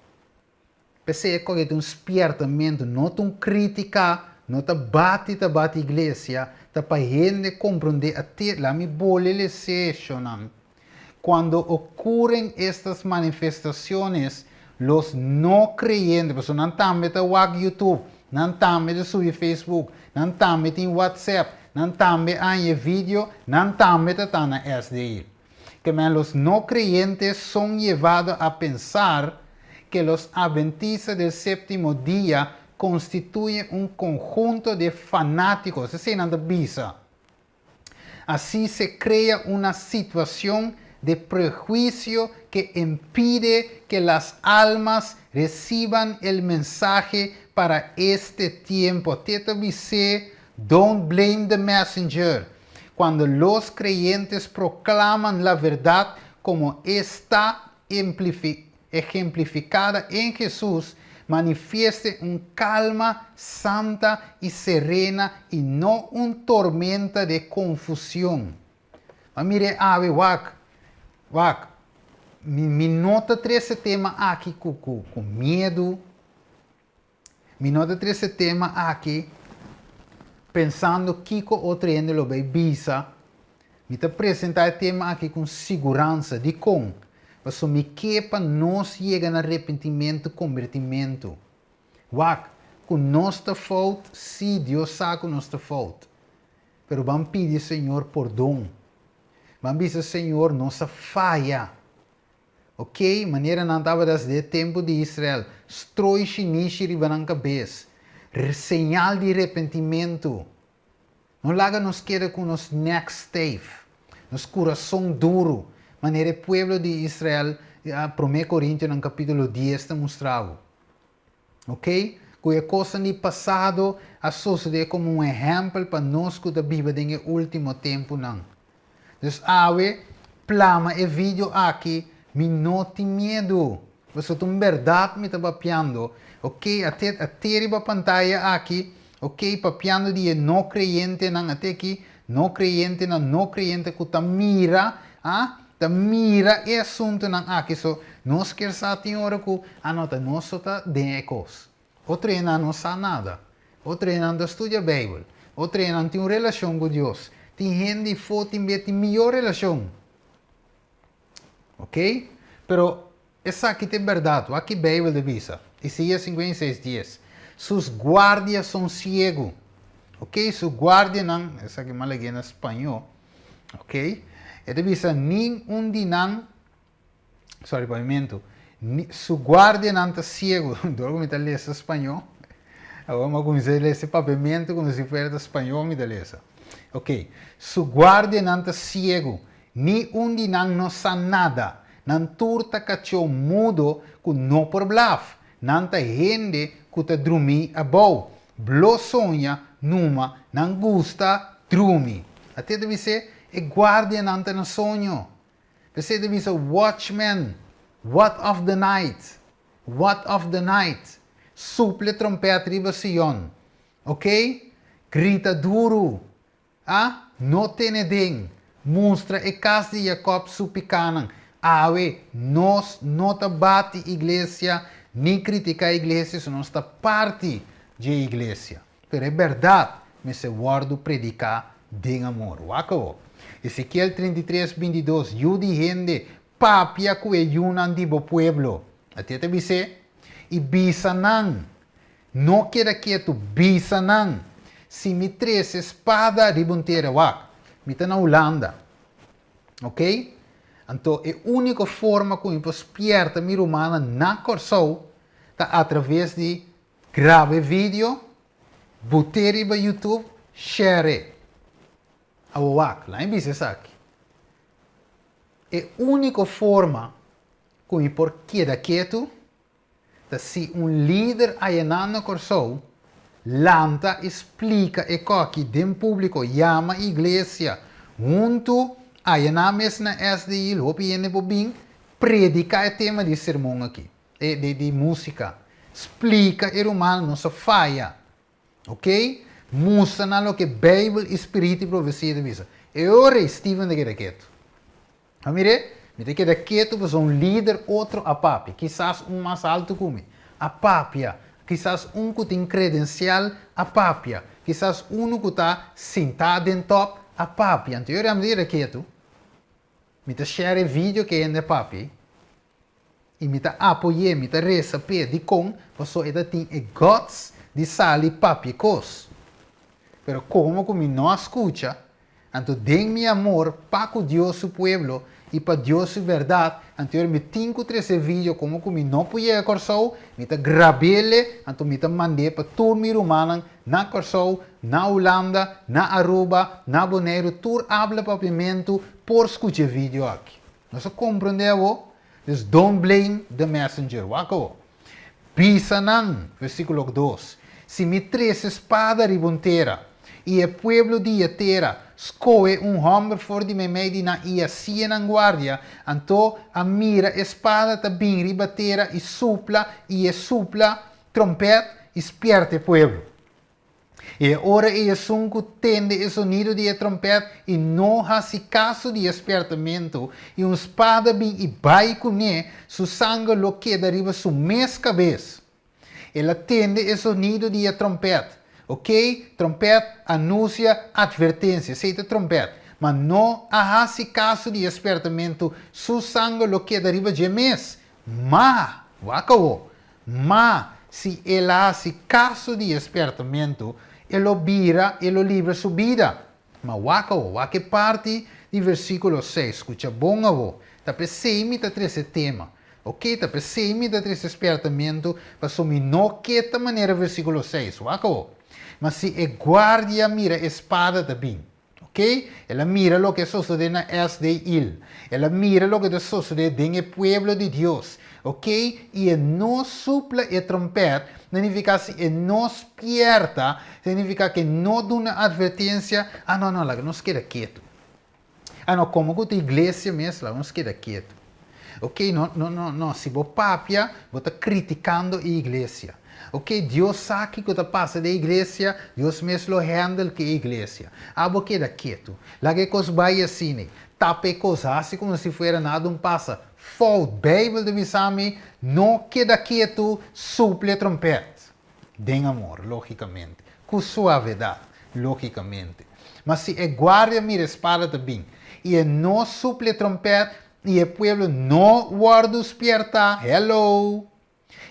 Pensei que é um despertamento, não um crítica, não tá bate a igreja, tá para gente compreender até lá me bolele sessionam. Quando ocurren estas manifestaciones, los no creyentes, pues não também tá wag YouTube, não também tá subir Facebook, não também tem WhatsApp, não também hay vídeo, não também tá na SDI. Que los no creyentes son llevados a pensar que los adventistas del séptimo día constituyen un conjunto de fanáticos, es decir, visa. Así se crea una situación de prejuicio que impide que las almas reciban el mensaje para este tiempo. Teta dice, don't blame the messenger. Cuando los creyentes proclaman la verdad como está ejemplificada en Jesús, manifieste un calma santa y serena y no un tormenta de confusión. Mire, ave, wak, mi nota 13 tema aqui com medo, mi nota 13 tema aqui pensando que o treino lo vai bisa, me te apresentar tema aqui com segurança de como, mas me quepa nós chega no arrependimento, convertimento. Wak, com nossa falta, sim, Deus sabe com nossa falta, pero vamos pedir Senhor perdão, vamos dizer Senhor nossa falha. Ok? Maneira não estava desde o tempo de Israel. Stroi shinishi riba na cabeça. Señal de arrependimento. Não larga nos queda com nos neck stiff. Nos coração duro. Maneira o povo de Israel, 1 Coríntios, no capítulo 10, está mostrado. Ok? Cuja coisa no passado a suceder como um exemplo para nós que da Bíblia no último tempo. Não. Então, ave, plama e vídeo aqui. Me não tem medo. Você tem verdade me está papiando. Ok? Até a pantalla aqui. Ok? Papiando de não creyente não até aqui. Não creyente que tá mira. Ah? Tá mira e assunto não aqui. So, Nós quer saber hora que anota nós sota den ecos. O treina não sabe nada. O treina não estuda a Bíblia. O treina tem uma relação com Deus. Tem gente que tem melhor relação. Ok? Pero essa aqui é verdade. Aqui a Bíblia diz. Isaías 56:10. Sus guardias são ciegos. Ok? Su guardia não. Essa aqui é mal em espanhol. Ok? Ele diz: nenhum dinan. Sorry, pavimento. Su guardia não está ciego. Dorgo me está lendo espanhol. Agora comecei a ler esse pavimento como se fosse espanhol me lesa. Ok. Su guardia não está ciego. Nenhum dinan não sabe nada. Não turta cachorro mudo que não por blaf. Não está gente que está dormir a boa. Blo sonha numa não gusta dormir. Até deve ser e guardia não está no sonho. Você deve ser watchman. What of the night? What of the night? Suple trompete riba Sion. Ok? Grita duro. Ah? No tiene den. Mostra e casa de Jacob supicanan. Awe, nós não te bate igreja, nem critica a igreja, se não está parte da igreja. Pero é verdade, mas se guardo predicar de amor. Wako. Ezequiel 33:22. Yudi gente, papia que yunan dibo pueblo. Até te dice, e bisanan. Não queda quieto, bisanan. Se me tres espada ribonteira wak. Me tá na Holanda. Ok? Então, a única forma como eu posso perder minha humana na corso é através de gravar vídeo, botar no YouTube, share. Awak, lá em business aqui. A única forma como eu posso quedar quieto é se líder aí na corso lanta, explica e que dem público chama a igreja junto aí na mesma SDI, lopi ene bobin, predica o tema de sermão aqui, de música, explica o humano não se falha, ok? Mostra na lo que Bíblia, Espírito e profecia diz. E ora Steven de queda quieto. Amire, me te queda quieto para líder outro a papi, quizás mais alto que me, a papia, quizás que tem credencial a papia, quizás que está sentado em top a papi. Então eu me dire quieto. Me te share vídeo que é de papi. E me te apoie, me te reza de com, para ele tem gods de sali papi cos. Pero como que me não escuta, então den mi amor para Deus su pueblo e para Deus su verdade. Então eu me tenho que trazer vídeo como que me não podia corso, me te grabele, então me te mandei para todo mi romano na corso, na Holanda, na Aruba, na Bonaire, tur habla papiamento por escutar vídeo aqui. Nós compreendemos? Dus don't blame the messenger. Wako. Bisanan, versículo 2. Se me tres espada ribonteira, e o pueblo de Etera escoe homem for de meio na ia cien guardia, então a mira espada também ribatera e supla trompete e esperte o pueblo. E ora e sunco tende o sonido de trompete e não hace caso de espertamento e espada bem e vai com su sangue lo queda riba su mes cabeça. Ela tende o sonido de trompete. Ok? Trompete anuncia advertência, seita trompete. Mas não hace caso de espertamento, su sangue lo queda riba de mes. Se ela hace caso de espertamento, ele vira, ele livra sua vida. Mas que parte do versículo 6, escuta bom avô, tá pensando tá esse tema. Ok, tá pensando tá esse espertamento, para sumir não que da maneira versículo 6, mas se a guardia mira a espada também, ok? Ela mira o que sucede na SDI, ela mira o que sucede no pueblo de Deus, ok? E não supla a trompete, significa que não pierda, significa que não dá uma advertência, não, nos queda quieto. Não, como que a igreja mesmo, nos queda quieto. Ok, não, se você papia, você está criticando a igreja. Ok, Deus sabe que passa da igreja, Deus mesmo handle que a igreja. Abo queda quieto. Lá que coisa vai assim, tape coisa assim como se fosse nada passa. Fault, Bíblia de Bisami, não queda quieto, suple trompete. Den amor, logicamente. Com suavidade, logicamente. Mas se a guarda me espada também, e não suple trompete, e o povo não guarda despierta, hello.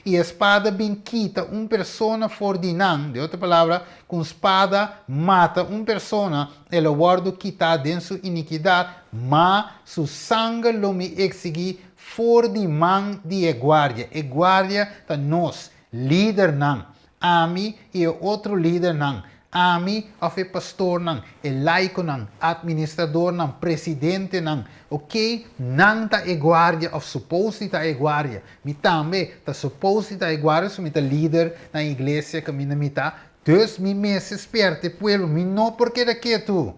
E a espada bem quita persona fordinan, de outra palavra, com espada mata persona, ela guarda quita dentro sua iniquidade, mas su sangue lo me exigi for de man de guardia. E guardia ta nós, líder nan, ami e outro líder nan. Ami of e pastor nan, e laico nan, administrador nan, presidente nan, ok? Nan ta e guardia of supposti ta e guardia. Mi tambe ta supposti ta e guardia so mi ta leader na iglesia que mi na mita. Dus mi mes esperte pueblo, mi no porque da que tu.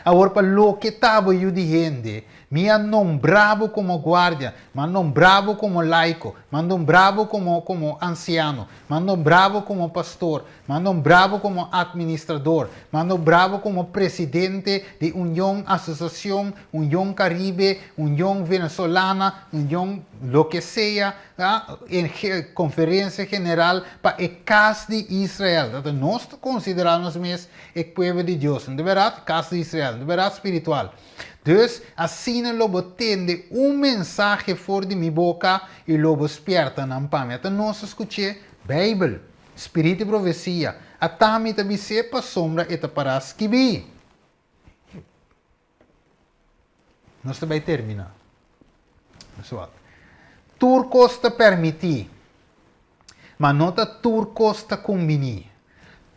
Agora para lo que tabo eu de gente, me han nombrado como guardia, me han nombrado como laico, me han nombrado como anciano, me han nombrado como pastor, me han nombrado como administrador, me han nombrado como presidente de Unión Asociación, Unión Caribe, Unión Venezolana, Unión lo que sea, en conferencia general para el caso de Israel. Nós consideramos mesmo o povo de Deus, de verdade, caso de Israel, de verdade espiritual. Dus, assim lobo tende mensagem fora de minha boca e lobo esperta na pamia. Então, nós escutamos Bíblia, Espírito e Profecia. A tami tabi sepa sombra eta para escrever. Nós também terminar. Pessoal, tur costa permitir, mas não tá tur costa combinar.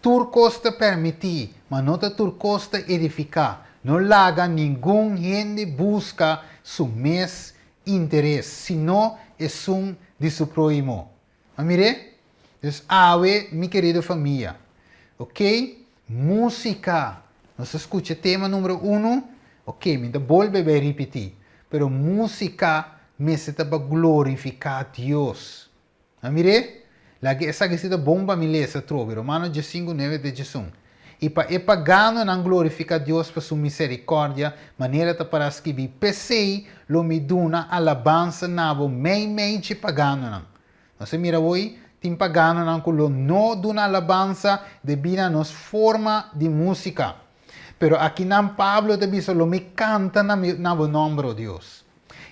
Tur costa permitir, mas não tá tur costa edificar. Não laga nenhum gente busca su mes interesse, sino es de su prójimo. Mire? Então, ave, mi querida família. Ok? Música. Nós escuta tema número 1. Ok, me vuelve a repetir. Pero música me se para glorificar a Deus. Mire? Essa que se bomba me lesa trove. Romanos 5, 9 de Jesus. E para e pagano não glorifica Deus por sua misericórdia, maneira para escrever, pensei, lo me duna alabança nabo, mente pagano não. Você mira hoje, tem pagano não, que lo não duna alabança, devido a nos forma de música. Pero aqui não Pablo dice, lo me canta na nome de Deus.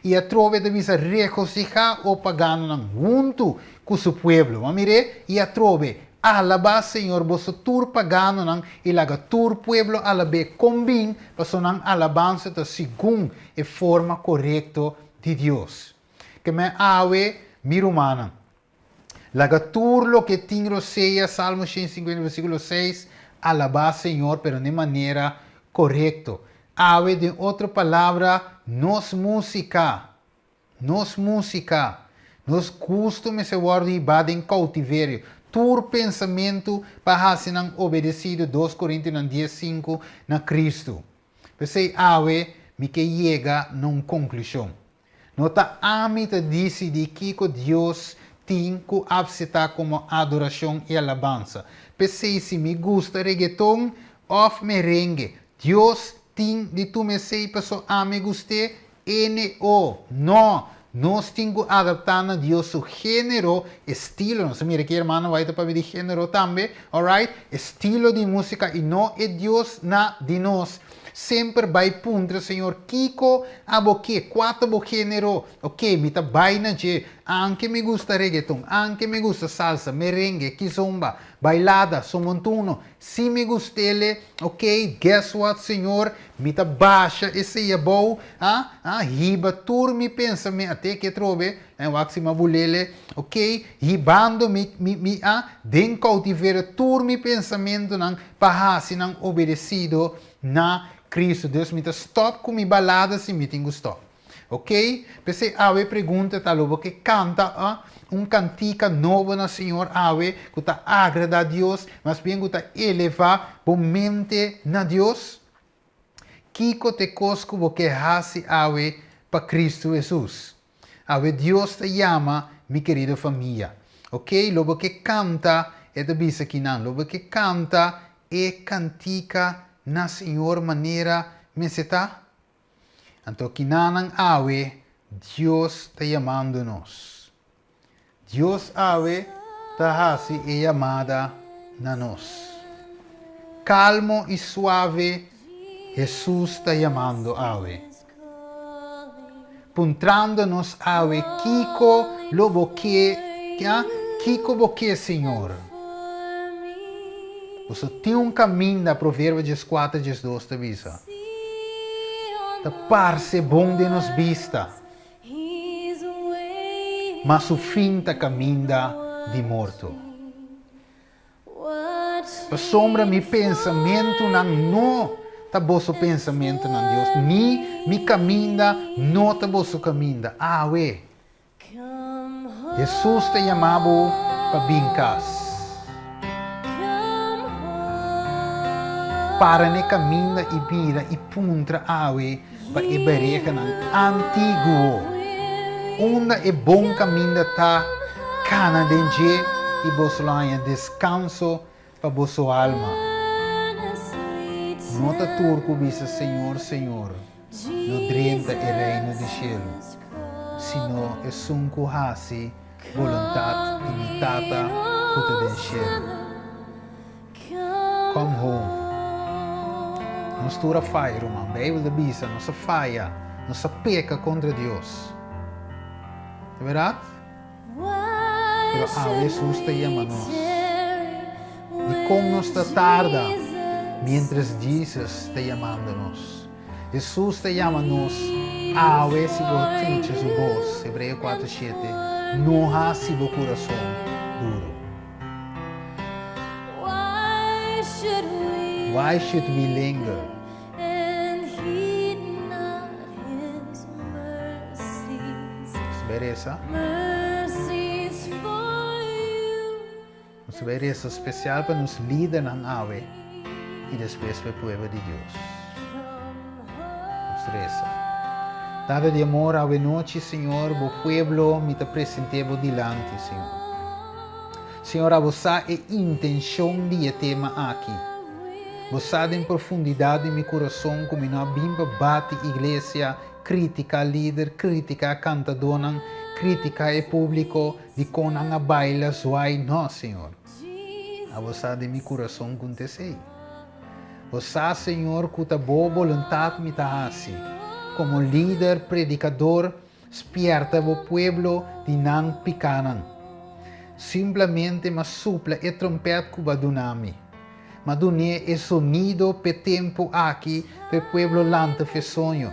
E a trove dice, regocijar o pagano não, junto com seu pueblo. Mire, e a trove, alaba Senhor, vosso tur pagano nang ilaga tur pueblo alabe combin, paso nang alabança ta segundo e forma correcto de Deus. Que me awe mi romana. Laga tur lo que tingro seja, Salmo 150, versículo 6, alaba Senhor, pero de maneira correcto. Awe de outra palavra, nos música. Nos costume se guarda e bada em cautiverio. Tur pensamento para ser obedecido 2 Coríntios 10:5 na Cristo. Pensei, ave, me que chega numa conclusão. Nota amita disse de que Deus tem que aceitar como adoração e alabança. Pensei se me gusta reggaeton ou merengue. Deus tem de tu me sei pessoa ame guste N-O. Não. Nós temos que adaptar a Deus seu gênero, estilo. Não se mira que irmão vai para ver gênero também, alright? Estilo de música e não é Deus na de nós. Sempre vai punta, Senhor, Kiko, aboque, quatro gênero, ok, me tá baina de, anche me gusta reggaeton, anche me gusta salsa, merengue, kizomba, bailada, somontuno, se me gusta ele, ok, guess what, Senhor, me tá baixa, esse é bom, riba, tur me pensa, me até que trove, waxima bulele, ok, ribando den cautiverio, tur me pensamento, não, para se não obedecido na Cristo, Deus me stop com minha balada se me tem stop. Ok? Pensei, ave pergunta tal que canta cantica novo na Senhor, ave, que está agrada a Deus, mas bem que está elevar a mente na Deus. Kiko te cosco porque hace ave para Cristo Jesus. Ave Deus te chama, minha querida família. Ok? Lobo que canta é da bisa kinan. Lobo que canta é cantica na Senhor maneira meseta. Então kinanang awe, Deus está chamando-nos. Deus awe está hasi e chamada na nós. Calmo e suave, Jesus está chamando awe. Puntrando-nos awe, Kiko lo boque, Kiko boque, Senhor. Você tem caminho da Provérbio 14, 12, te visa. Te parece bom de nos vista. Mas o fim ta caminho de morto. A sombra mi pensamento não tá bosso pensamento não Deus. Mi caminho não tá bosso caminho. Ué. Jesus te chamava para bincas. Para ne caminho e vira e puntra awe para ibereca ng antigo. Onda é bom caminho tá canadense e bosolanya descanso para bosso alma. Nota turco bisa Senhor, Senhor, no drenta e reino de cielo, sino é sunco hasi voluntad imitata puta del cielo. Come home. Nostura falha, irmão. Bíblia da bisa, nossa falha, nossa peca contra Deus. É verdade? Pero Jesus te chama nós. E como nos tarda, mientras Jesus te chamando-nos. Jesus te chama-nos. Se você tem sua voz, Hebreus 4:7, não há se o coração duro. Why should we linger? Beleza? Nos beleza especial para nos líder na ave e depois para o povo de Deus. Nos reza. Dado de amor a noite, Senhor, o pueblo me te apresentemos dilante, Senhor. Senhor, a você é intenção de tema aqui. Você em profundidade em meu coração, como não bimba bate igreja, crítica líder, crítica cantadora, crítica e público, de conan a baila, zoai, não, Senhor. A você de meu coração acontecei. Você, Senhor, com a boa vontade me tahasi. Como líder, predicador, spierta o pueblo de não picanan. Simplesmente mas supla e trompete cubadunami. Maduné é sonido pe tempo aqui, pe pueblo lanta fe sonho.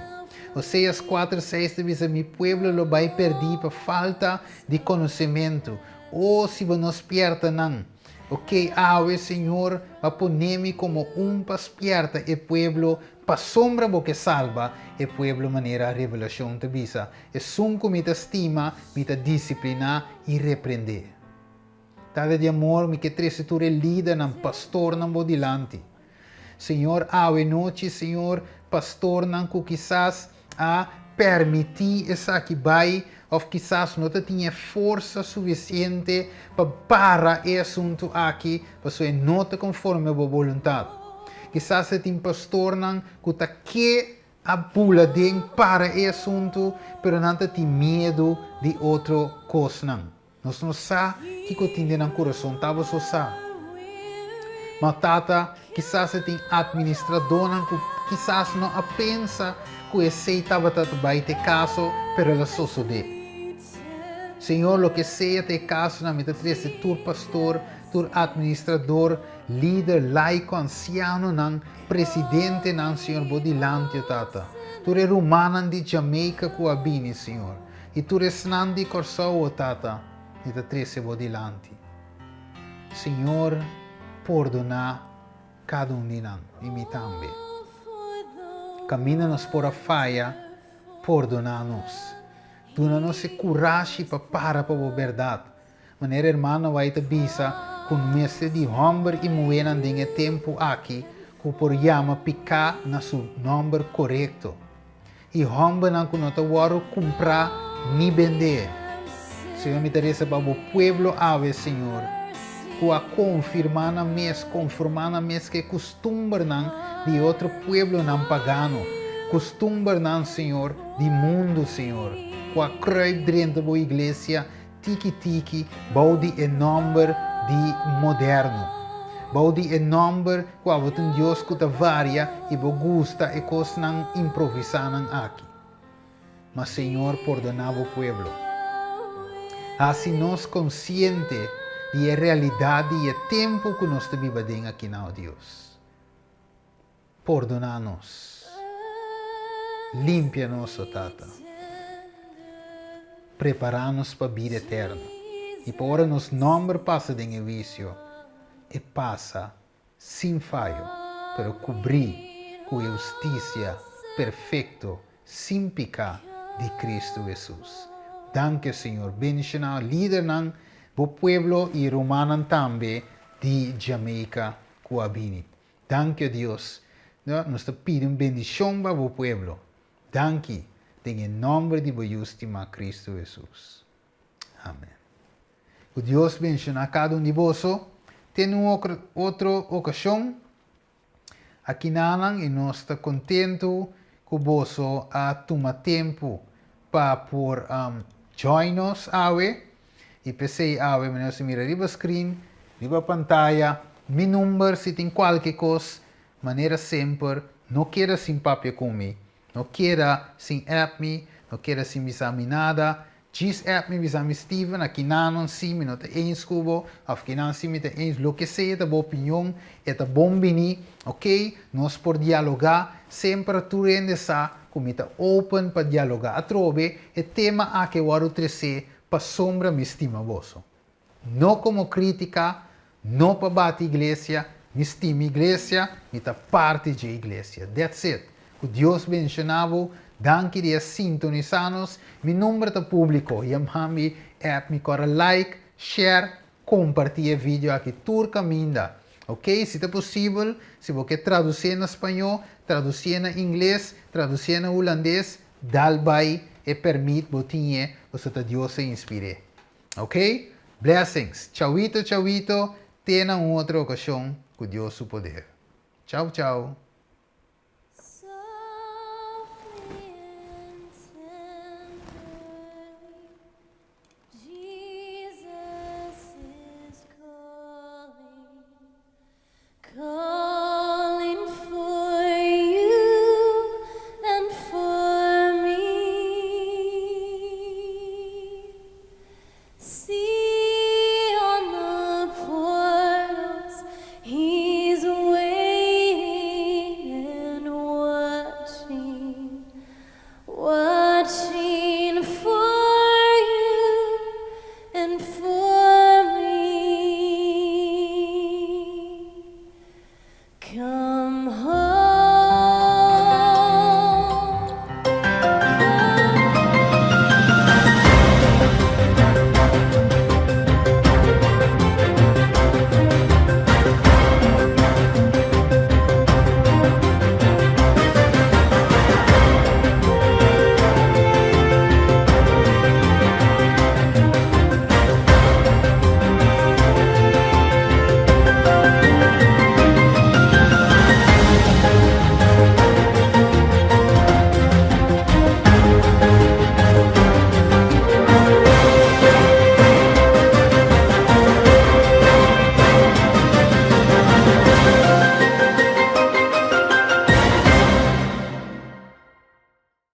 Oséias 4:6 diz: mi pueblo lo vai perder por falta de conhecimento. Oh, se você nos pierda não. Ok, Senhor, va poner-me como paspierta e pueblo, pa sombra bo que salva, e pueblo maneira revelação te visa. E sunco me te estima, me te disciplina e repreender. Tale de amor, mi que tresiture líder nam pastor nam bodilante. Senhor, noite, Senhor, pastor nam que quizás a permitir essa que vai, ou quizás não tinha força suficiente para esse assunto aqui, para ser não conforme a vontade. Quizás você tem pastor nam que a pula para esse assunto, pero não tem medo de outra coisa nam. Nós não sabemos o que tem no coração, estava só sabe. Mas tata, quizás você tem administrador, que quizás não pensa que esse estava vai ter caso, pero ela só de. Senhor, lo que seja ter caso na minha três, tu pastor, tu administrador, líder, laico, anciano, não, presidente, não, Senhor, bodilante, tata. Tu é romano de Jamaica, que abini, Senhor. E tu é snandi corso, tata. E da trece bodilante. Senhor, perdona cada de nós e me também. Camina-nos por a falha, perdona-nos. Dona-nos coragem para a verdade. Maneira, irmã, vai te bisa com mestre de homem e mulher em tempo aqui, que por chama picar na seu nome correto. E homem não te varo comprar nem vender. Senhor, me interessa para o pueblo ave, Senhor. Que confirmar na mes que costumbre de outro pueblo não pagano. Costumbre não, Senhor, de mundo, Senhor. Que cruip dentro da igreja, tiki, baudi em nome de moderno. Baudi em nome que há um Deus que te varia e que gusta e que não improvisar aqui. Mas, Senhor, perdonava o pueblo. Assim nós consciente de realidade e tempo que nós vivemos aqui na Deus. Perdona-nos. Limpia-nos, oh Tata. Prepara-nos para a vida eterna. E para nos nome passa de vício. E passa sem falho, para cobrir com justiça perfeito, sem pecado de Cristo Jesus. Danke, Senhor. Bendicionar líder ng do pueblo e romano também de Jamaica, Coabini. Danke, Deus. Nós te pedimos bendição para o pueblo. Danke, em nome de justíssimo Cristo Jesus. Amém. Que Deus bendicionar cada de vocês. Tem outra ocasião. Aqui nalang e nós estamos contentos que você tomar tempo para por join-nos awe. E pensei awe, mas você mira riba screen, riba pantalla, meu número, se tem qualquer coisa, maneira sempre, não queira sem papel comigo, não queira sem app me, não queira sem visar-me nada. Diz app me visar-me Steven, aqui não sim, me não te eens cubo, aqui não sim, me te eens, lo que seja, a boa opinião, é a bom bini, ok? Nós por dialogar, sempre tu rende sa, como está open para dialogar. A trove, é tema a que eu quero trazer para sombra me estima vosso. Não como crítica, não para bater igreja, me estima igreja, me está parte de igreja. That's it. Que Deus bendicionava. Danke de sintonizarnos. Mi número de público. Yamami app me corre like, share, compartilhar vídeo aqui tur caminda. Ok? Se é possível, se você quer traduzir em espanhol, traduzir em inglês, traduzir em holandês, dal vai e permite botinha você te Deus se inspire. Ok? Blessings. Tchauito. Tenha outra ocasião com Deus o poder. Tchau.